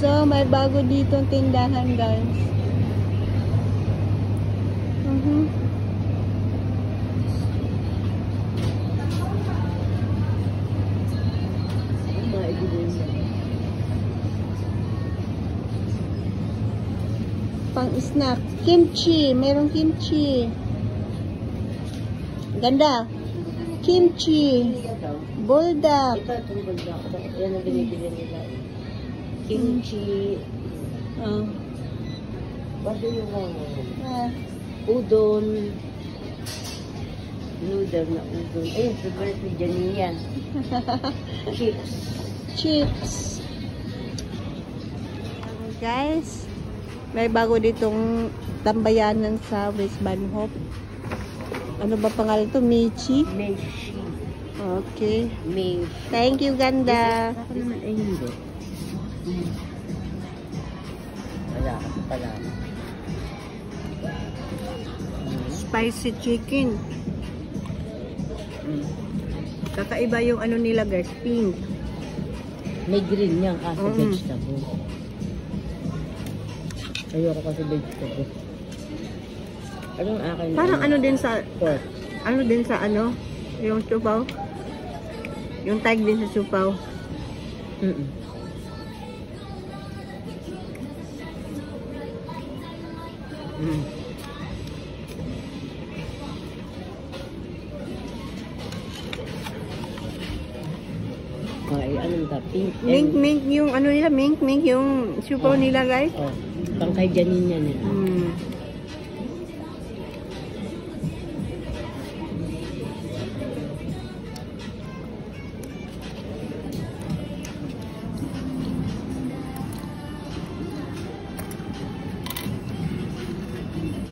So, may bago dito tindahan, guys. Pang snack. Kimchi. Merong kimchi. Ganda. Kimchi. Buldak. Ito, itong buldak. Yan ang binibili nila. Kimchi. Bago yung udon. Noodle na udon. Ayun, favorite ni Janine yan. Chips. Chips. Guys, may bago ditong tambayanan sa West Banhop. Ano ba pangalan to? Michi? Meshi. Okay. Meshi. Thank you, ganda. Ako naman ay hindi. Wala kasi pala. Spicy chicken. Kakaiba yung ano nila, guys. Pink. May green yan kasi vegetable. Ayoko kasi vegetable. Anong akin? Parang ano din sa... Pork. Ano din sa ano? Yung supaw? Yung tag din sa supaw. Ay, anong ta? Pink Mink yung ano nila, mink yung supaw nila, guys. Oh, pang kay Janine yan eh.